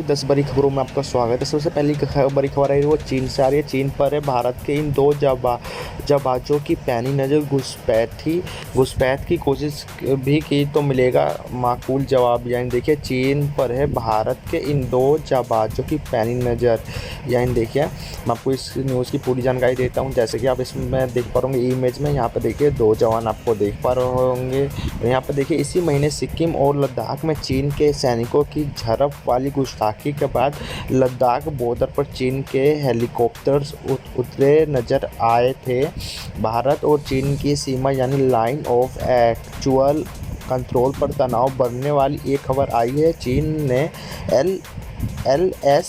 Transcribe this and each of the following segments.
10 बड़ी खबरों में आपका स्वागत है। सबसे पहली बड़ी खबर है वो चीन से आ रही है। चीन पर है भारत के इन दो जहाज़ों की पैनी नज़र। घुसपैठ की कोशिश भी की तो मिलेगा माकूल जवाब। यानी देखिए चीन पर है भारत के इन दो जहाज़ों की पैनी नज़र। यानी देखिए मैं आपको इस न्यूज़ की पूरी जानकारी देता हूँ। जैसे कि आप इसमें देख पा रहे होंगे इमेज में, यहाँ पर देखिए दो जवान आपको देख पा रहे होंगे। यहाँ पर देखिए इसी महीने सिक्किम और लद्दाख में चीन के सैनिकों की झड़प वाली गुस्ताखी के बाद लद्दाख बॉर्डर पर चीन के हेलीकॉप्टर्स उतरे नजर आए थे। भारत और चीन की सीमा यानी लाइन ऑफ एक्चुअल कंट्रोल पर तनाव बढ़ने वाली एक खबर आई है। चीन ने LLS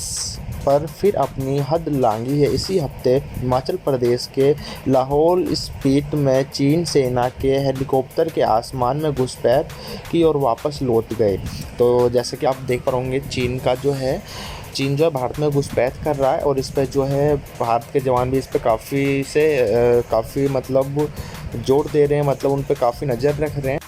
पर फिर अपनी हद लांघी है। इसी हफ्ते हिमाचल प्रदेश के लाहौल स्पीति में चीन सेना के हेलीकॉप्टर के आसमान में घुसपैठ की और वापस लौट गए। तो जैसे कि आप देख पा रहे चीन जो है भारत में घुसपैठ कर रहा है और इस पर जो है भारत के जवान भी इस पर काफ़ी मतलब जोर दे रहे हैं, मतलब उन पर काफ़ी नज़र रख रहे हैं।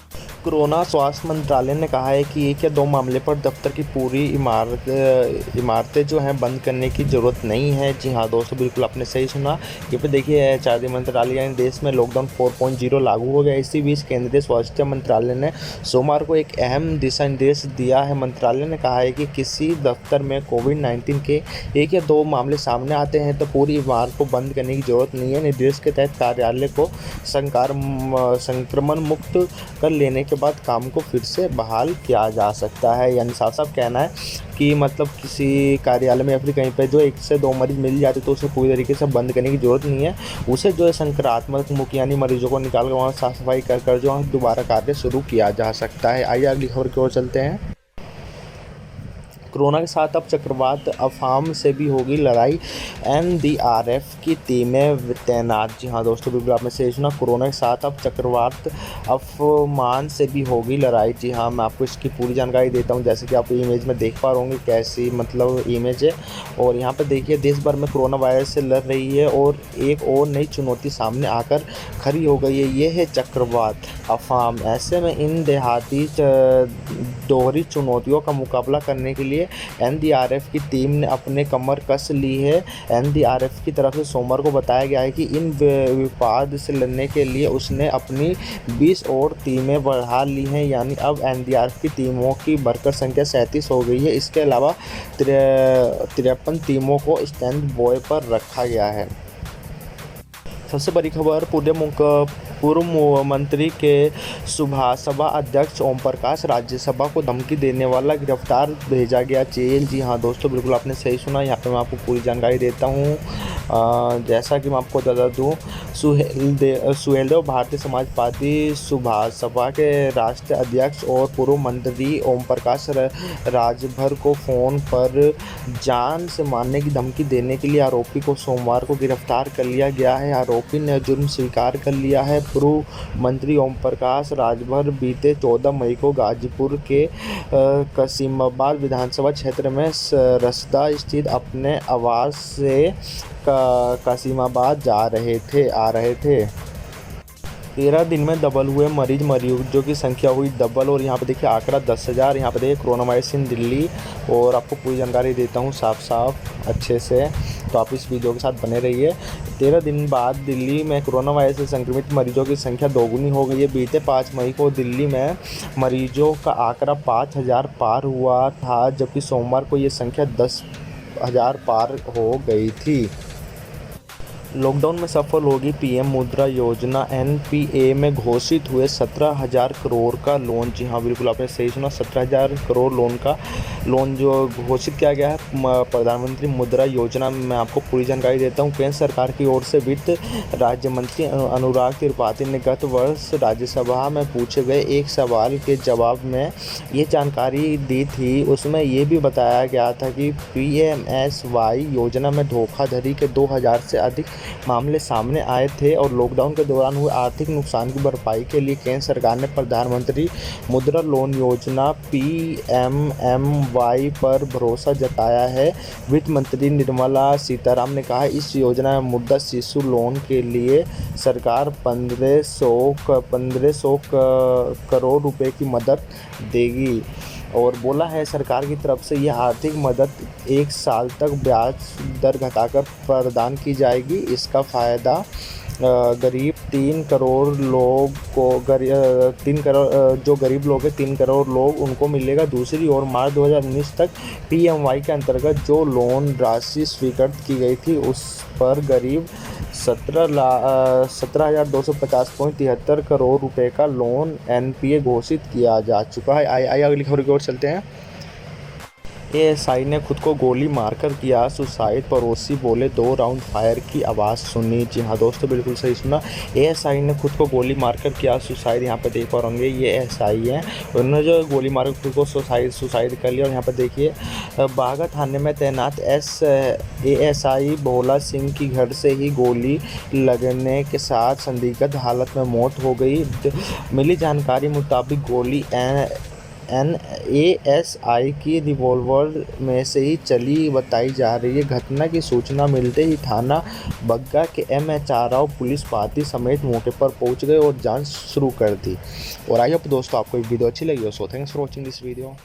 कोरोना स्वास्थ्य मंत्रालय ने कहा है कि 1 या 2 मामले पर दफ्तर की पूरी इमारतें जो हैं बंद करने की ज़रूरत नहीं है। जी हाँ दोस्तों, बिल्कुल आपने सही सुना। ये पे देखिए चार मंत्रालय यानी देश में लॉकडाउन 4.0 लागू हो गया। इसी बीच केंद्रीय स्वास्थ्य मंत्रालय ने सोमवार को एक अहम दिशा निर्देश दिया है। मंत्रालय ने कहा है कि किसी दफ्तर में कोविड-19 के 1 या 2 मामले सामने आते हैं तो पूरी इमारत को बंद करने की ज़रूरत नहीं है। निर्देश के तहत कार्यालय को संक्रमण मुक्त कर लेने के बाद काम को फिर से बहाल किया जा सकता है। यानी साफ साफ कहना है कि मतलब किसी कार्यालय में या फिर कहीं पे जो 1 से 2 मरीज मिल जाते तो उसे पूरी तरीके से बंद करने की ज़रूरत नहीं है। उसे जो है संक्रामक मुक्त यानी मरीजों को निकाल कर वहाँ साफ सफाई कर जो दोबारा कार्य शुरू किया जा सकता है। आइए अगली खबर की ओर चलते हैं। कोरोना के साथ अब चक्रवात अम्फान से भी होगी लड़ाई, NDRF की टीमें तैनात। जी हाँ दोस्तों, बिल्कुल आपने सही सुना। कोरोना के साथ अब चक्रवात अम्फान से भी होगी लड़ाई। जी हाँ, मैं आपको इसकी पूरी जानकारी देता हूँ। जैसे कि आप इमेज में देख पा रहे होंगे कैसी मतलब इमेज है। और यहाँ पर देखिए देश भर में कोरोना वायरस से लड़ रही है और एक और नई चुनौती सामने आकर खड़ी हो गई है। ये है चक्रवात अम्फान। ऐसे में इन देहाती दोहरी चुनौतियों का मुकाबला करने के लिए NDRF की टीम ने अपने कमर कस ली है। NDRF की तरफ से सोमवार को बताया गया है कि इन विवाद से लड़ने के लिए उसने अपनी 20 और टीमें बढ़ा ली हैं। यानी अब NDRF की टीमों की बढ़कर संख्या 37 हो गई है। इसके अलावा 53 टीमों को स्टैंड बाय पर रखा गया है। सबसे बड़ी खबर, पूर्व मंत्री के सुभाषसभा अध्यक्ष ओम प्रकाश राज्यसभा को धमकी देने वाला गिरफ्तार भेजा गया जेल। जी हाँ दोस्तों, बिल्कुल आपने सही सुना। यहाँ पे मैं आपको पूरी जानकारी देता हूँ। जैसा कि मैं आपको बता दूँ, सुहेलदेव भारतीय समाज पार्टी सुभाषसभा के राष्ट्रीय अध्यक्ष और पूर्व मंत्री ओम प्रकाश राजभर को फ़ोन पर जान से मारने की धमकी देने के लिए आरोपी को सोमवार को गिरफ्तार कर लिया गया है। आरोपी ने जुर्म स्वीकार कर लिया है। पूर्व मंत्री ओम प्रकाश राजभर बीते 14 मई को गाजीपुर के कसीमाबाद विधानसभा क्षेत्र में रसदा स्थित अपने आवास से कसीमाबाद आ रहे थे। 13 दिन में डबल हुए मरीजों की संख्या हुई डबल। और यहाँ पे देखिए आंकड़ा 10,000। यहाँ पे देखिए कोरोना वायरस इन दिल्ली, और आपको पूरी जानकारी देता हूँ साफ अच्छे से, तो आप इस वीडियो के साथ बने रहिए। 13 दिन बाद दिल्ली में कोरोना वायरस से संक्रमित मरीजों की संख्या दोगुनी हो गई है। बीते 5 मई को दिल्ली में मरीजों का आंकड़ा 5,000 पार हुआ था, जबकि सोमवार को ये संख्या 10,000 पार हो गई थी। लॉकडाउन में सफल होगी PM मुद्रा योजना। NPA में घोषित हुए 17,000 करोड़ का लोन। जी हाँ, बिल्कुल आपने सही सुना। 17,000 करोड़ लोन जो घोषित किया गया है प्रधानमंत्री मुद्रा योजना में। मैं आपको पूरी जानकारी देता हूँ। केंद्र सरकार की ओर से वित्त राज्य मंत्री अनुराग त्रिपाठी ने गत वर्ष राज्यसभा में पूछे गए एक सवाल के जवाब में ये जानकारी दी थी। उसमें ये भी बताया गया था कि PMSY योजना में धोखाधड़ी के 2,000 से अधिक मामले सामने आए थे और लॉकडाउन के दौरान हुए आर्थिक नुकसान की भरपाई के लिए केंद्र सरकार ने प्रधानमंत्री मुद्रा लोन योजना PMMY पर भरोसा जताया है। वित्त मंत्री निर्मला सीतारामन ने कहा इस योजना में मुद्रा शिशु लोन के लिए सरकार 1,500 करोड़ रुपए की मदद देगी। और बोला है सरकार की तरफ से यह आर्थिक मदद 1 साल तक ब्याज दर घटाकर प्रदान की जाएगी। इसका फ़ायदा गरीब 3 करोड़ लोग को 3 करोड़ जो गरीब लोग हैं 3 करोड़ लोग उनको मिलेगा। दूसरी ओर मार्च 2019 तक PMY के अंतर्गत जो लोन राशि स्वीकृत की गई थी उस पर करीब 17,250.73 करोड़ रुपए का लोन NPA घोषित किया जा चुका है। आइए अगली खबर की ओर चलते हैं। ASI ने खुद को गोली मारकर किया सुसाइड, पड़ोसी बोले 2 राउंड फायर की आवाज़ सुनी। जी हाँ दोस्तों, बिल्कुल सही सुना। ASI ने खुद को गोली मारकर किया सुसाइड। यहाँ पे देख पा रहे होंगे ये SI है, उन्होंने जो गोली मार खुद को सुसाइड कर लिया। और यहाँ पर देखिए बाघा थाने में तैनात ASI भोला सिंह की घर से ही गोली लगने के साथ संदिग्ध हालत में मौत हो गई। मिली जानकारी मुताबिक गोली ASI की रिवॉल्वर में से ही चली बताई जा रही है। घटना की सूचना मिलते ही थाना बग्गा के MHRO पुलिस पार्टी समेत मौके पर पहुंच गए और जांच शुरू कर दी। और आई होप दोस्तों आपको वीडियो अच्छी लगी हो। So thanks for watching this video.